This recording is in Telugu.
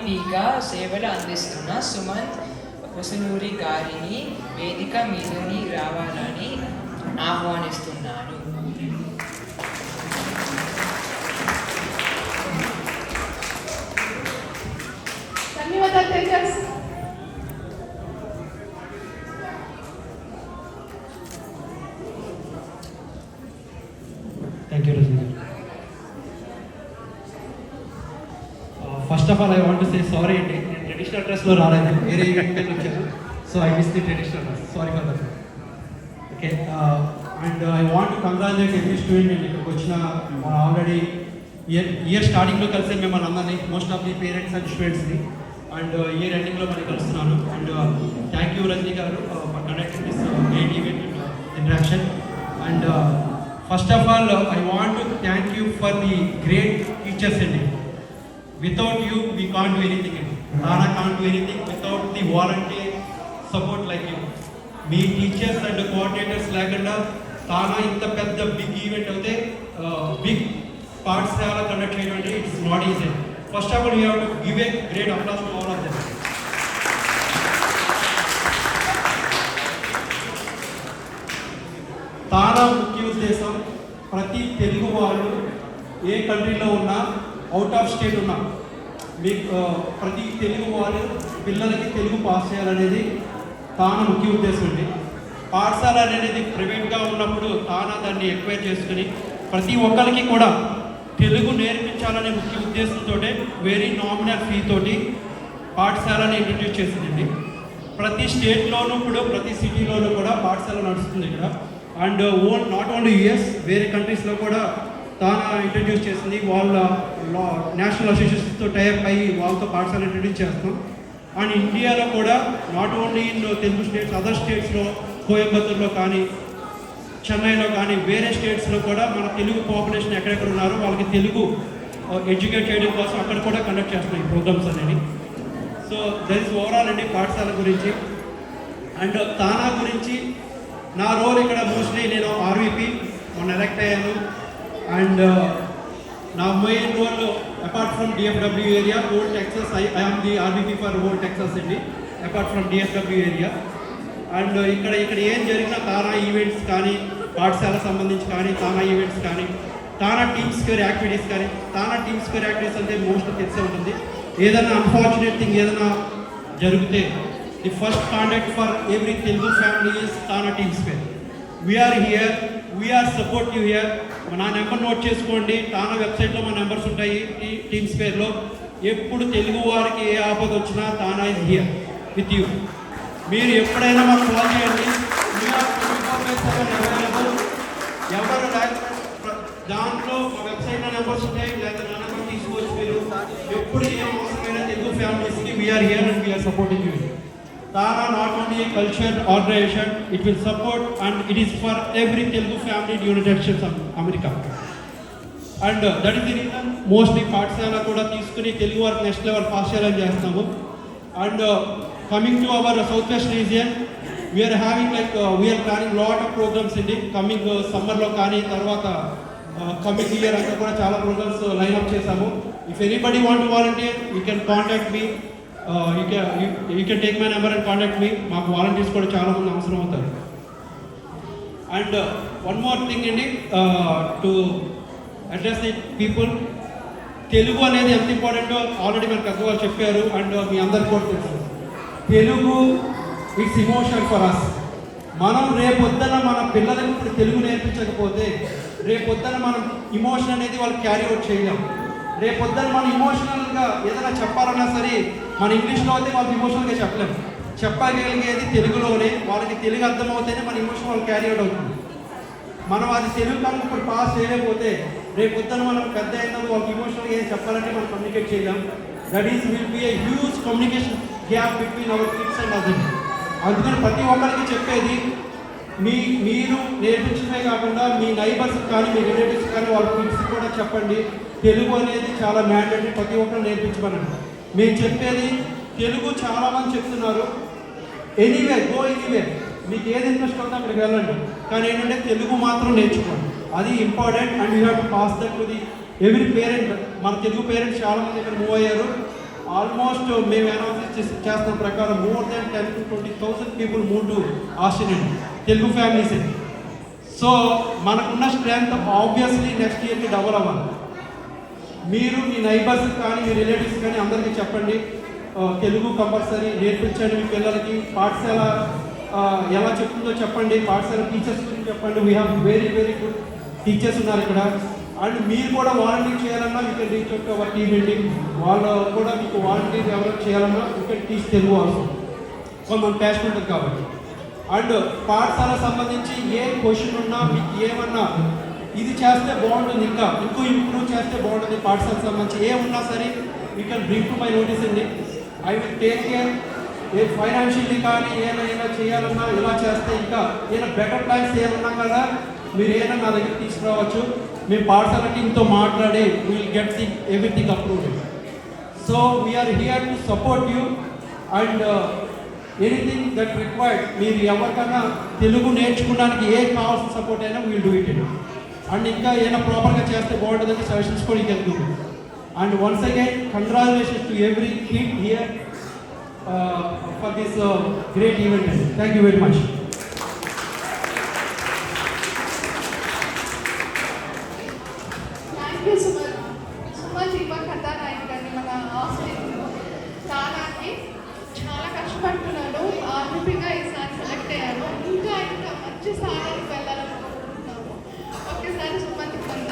ఆర్వీపీగా సేవలు అందిస్తున్న సుమంత్ పొసునూరి గారిని వేదిక మీదని రావాలని ఆహ్వానిస్తున్నాను. ధన్యవాదాలు తెలియజేస్తాను. Thank you, Rajni. First of all, I want to say sorry. Traditional dress lo raaledu. Vere event lo vachanu. So I missed the traditional dress. Sorry for that. Okay. And I want to congratulate every student and ikkadiki vachina already year starting lo kalise memmalni andarni, most of the parents and students ni, and year ending lo mari kalustunnanu. And thank you, Rajni garu, for conducting this great event interaction. And first of all, I want to thank you for the great teachers in it. Without you, we can't do anything. Tana can't do anything without the volunteer support like you. Me teachers and coordinators లేకుండా తానా ఇంత పెద్ద బిగ్ ఈవెంట్ అయితే బిగ్ పాఠశాల కండక్ట్ చేయడం అంటే it's not easy. First of all you have to give a great applause to all of them. TANA ముఖ్య ఉద్దేశం ప్రతి తెలుగు వాళ్ళు ఏ కంట్రీలో ఉన్నా, అవుట్ ఆఫ్ స్టేట్ ఉన్నా, మీకు ప్రతి తెలుగు వాళ్ళు పిల్లలకి తెలుగు పాస్ చేయాలనేది తానా ముఖ్య ఉద్దేశం అండి. పాఠశాల అనేది ప్రైవేట్గా ఉన్నప్పుడు తానా దాన్ని ఎక్వైర్ చేసుకుని ప్రతి ఒక్కరికి కూడా తెలుగు నేర్పించాలనే ముఖ్య ఉద్దేశంతో వెరీ నామినల్ ఫీ తోటి పాఠశాలని ఇంట్రడ్యూస్ చేసిందండి. ప్రతి స్టేట్లోనూ కూడా ప్రతి సిటీలోనూ కూడా పాఠశాల నడుస్తుంది ఇక్కడ. అండ్ నాట్ ఓన్లీ యుఎస్, వేరే కంట్రీస్లో కూడా తానా ఇంట్రడ్యూస్ చేసింది. వాళ్ళ నేషనల్ అసోసియేషన్స్తో టైప్ అయ్యి వాళ్ళతో పాఠశాల ఇంట్రడ్యూస్ చేస్తాం. అండ్ ఇండియాలో కూడా not only in Telugu states, other స్టేట్స్లో కోయంబత్తూర్లో కానీ, చెన్నైలో కానీ, వేరే స్టేట్స్లో కూడా మన తెలుగు పాపులేషన్ ఎక్కడెక్కడ ఉన్నారో వాళ్ళకి తెలుగు ఎడ్యుకేట్ చేయడం కోసం అక్కడ కూడా కండక్ట్ చేస్తున్నాం ఈ ప్రోగ్రామ్స్ అనేది. సో దట్ ఈస్ ఓవరాల్ అండి పాఠశాల గురించి. అండ్ తానా గురించి నా రోల్ ఇక్కడ మోస్ట్లీ నేను ఆర్వీపీ మొన్న ఎలక్ట్ అయ్యాను. అండ్ నా main role apart from DFW area, old Texas, I am the RVP for old Texas అండి, apart from DFW area. And ఇక్కడ ఏం జరిగినా తానా ఈవెంట్స్ కానీ, పాఠశాల సంబంధించి కానీ, తానా ఈవెంట్స్ కానీ, తానా టీమ్ స్క్వేర్ యాక్టివిటీస్ కానీ, తానా టీమ్ స్క్వేర్ యాక్టివిటీస్ అంటే మోస్ట్ తెలిసే ఉంటుంది. ఏదైనా అన్ఫార్చునేట్ థింగ్ ఏదైనా జరిగితే the first contact for every Telugu family is TANA team square. We're here, we're support you here. నా నెంబర్ నోట్ చేసుకోండి, తానా వెబ్సైట్లో మా నెంబర్స్ ఉంటాయి టీమ్ స్క్వేర్లో. ఎప్పుడు తెలుగు వారికి ఏ ఆపద వచ్చినా తానా ఇస్ హియర్ విత్ యూ. మీరు ఎప్పుడైనా మాకు కాల్ చేయండి. ఎవరు దాంట్లో మా వెబ్సైట్లో నెంబర్స్ ఉంటాయి, లేదా నా నెంబర్ తీసుకోవచ్చు. మీరు ఎప్పుడు ఏం అవసరమైన తెలుగు ఫ్యామిలీస్కి we are here and we are supporting you. Tana not only a culture organization, it will support and it is for every Telugu family in United States of America. And that is the reason mostly పాఠశాల కూడా తీసుకుని తెలుగు వారికి నెక్స్ట్ లెవెల్ పాస్ చేయాలని చేస్తాము. And coming to our south west region, we're having we're planning lot of programs అండి. కమింగ్ సమ్మర్లో కానీ, తర్వాత కమింగ్ ఇయర్ అంతా కూడా చాలా ప్రోగ్రామ్స్ లైన్అప్ చేశాము. If anybody want to volunteer, you can contact me. You can take my number and contact me. మాకు వాలంటీర్స్ కూడా చాలా మంది అవసరం అవుతారు. అండ్ వన్ మోర్ థింగ్ అండి, to address the people, Telugu అనేది ఎంత ఇంపార్టెంటో ఆల్రెడీ మనకు అక్కవారు చెప్పారు. అండ్ మీ అందరికి కూడా తెలుసు, Telugu it's emotion for us. మనం రేపొద్దున మన పిల్లలకు ఇప్పుడు తెలుగు నేర్పించకపోతే రేపొద్దున మనం ఇమోషన్ అనేది వాళ్ళకి క్యారీ అవుట్ చేయలేం. రేపొద్దున మనం ఇమోషనల్గా ఏదైనా చెప్పాలన్నా సరే, మన ఇంగ్లీష్లో అయితే వాళ్ళకి ఇమోషనల్గా చెప్పలేము. చెప్పగలిగేది తెలుగులోనే. వాళ్ళకి తెలుగు అర్థమవుతేనే మన ఇమోషన్ వాళ్ళు క్యారీ అవుట్ అవుతుంది. మనం అది తెలుగు కనుక ఇప్పుడు పాస్ చేయలేకపోతే రేపొద్దున మనం పెద్ద అయినప్పుడు వాళ్ళకి ఇమోషనల్గా ఏం చెప్పాలంటే మనం కమ్యూనికేట్ చేయలేం. That is will be a huge communication gap between our kids and others. అందుకని ప్రతి ఒక్కరికి చెప్పేది, మీరు నేర్పించడమే కాకుండా మీ నైబర్స్ కానీ, మీ రిలేటివ్స్ కానీ, వాళ్ళ కిడ్స్ కూడా చెప్పండి. తెలుగు అనేది చాలా మ్యాండేటరీ, ప్రతి ఒక్కరు నేర్పించమనండి. మేము చెప్పేది తెలుగు చాలామంది చెప్తున్నారు. ఎనీవే గో ఎనీవే, మీకు ఏది ఇంట్రెస్ట్ ఉందో అక్కడికి వెళ్ళండి. కానీ ఏంటంటే తెలుగు మాత్రం నేర్చుకోండి, అది important. And you have to pass that to the every parent. మన తెలుగు పేరెంట్స్ చాలామంది ఇక్కడ మూవ్ అయ్యారు. ఆల్మోస్ట్ మేము అనాలిసిస్ చేస్తున్న ప్రకారం more than 10 to 20,000 people move to Australia, Telugu families. So మనకున్న స్ట్రెంత్ ఆబ్వియస్లీ నెక్స్ట్ ఇయర్కి డబుల్ అవ్వాలి. మీరు మీ నైబర్స్ కానీ మీ రిలేటివ్స్ కానీ అందరికీ చెప్పండి, తెలుగు కంపల్సరీ నేర్పించండి. మీ పిల్లలకి పాఠశాల ఎలా చెప్తుందో చెప్పండి, పాఠశాల టీచర్స్ గురించి చెప్పండి. We have very very good teachers ఉన్నారు ఇక్కడ. అండ్ మీరు కూడా వాలంటీర్ చేయాలన్నా you can reach out our team meeting. వాళ్ళు కూడా మీకు వాలంటీర్ ఎవరైనా చేయాలన్నా you can teach Telugu also. కొంతమంది ప్యాషన్ ఉంటుంది కాబట్టి. అండ్ పాఠశాల సంబంధించి ఏ క్వశ్చన్ ఉన్నా మీకు ఏమన్నా ఇది చేస్తే బాగుంటుంది, ఇంకా ఇంప్రూవ్ చేస్తే బాగుంటుంది పాఠశాల సంబంధించి ఏమున్నా సరే you can bring to my notice అండి. I will take care. ఏ ఫైనాన్షియల్లీ కానీ ఏమైనా చేయాలన్నా ఇలా చేస్తే ఇంకా ఏదైనా బెటర్ ప్లాన్స్ ఏమన్నా కదా మీరు ఏదైనా నా దగ్గర తీసుకురావచ్చు. మేము పాఠశాల టీంతో మాట్లాడి will get the everything approved. So we're here to support you and anything that required. మీరు ఎవరికైనా తెలుగు నేర్చుకోవడానికి ఏ కావాల్సిన సపోర్ట్ అయినా వీల్ డూ ఇట్. అండ్ ఇంకా ఏదైనా ప్రాపర్గా చేస్తే బాగుంటుందని సజెషన్స్ కూడా you can. And once again congratulations to every kid here for this great event. Thank you very much. Thank you Suman. Suman జీవ కథానాయకుడిని మన ఆస్ట్రేలియాలో చాలాకి చాలా కష్టపడుతున్నాడు. ఆర్మీగా ఈసారి సెలెక్ట్ అయ్యారు. ఇంకా మంచి స్థానానికి వెళ్ళాలని కోరుకుంటున్నాము. ఒకేసారి సుమన్ కొంత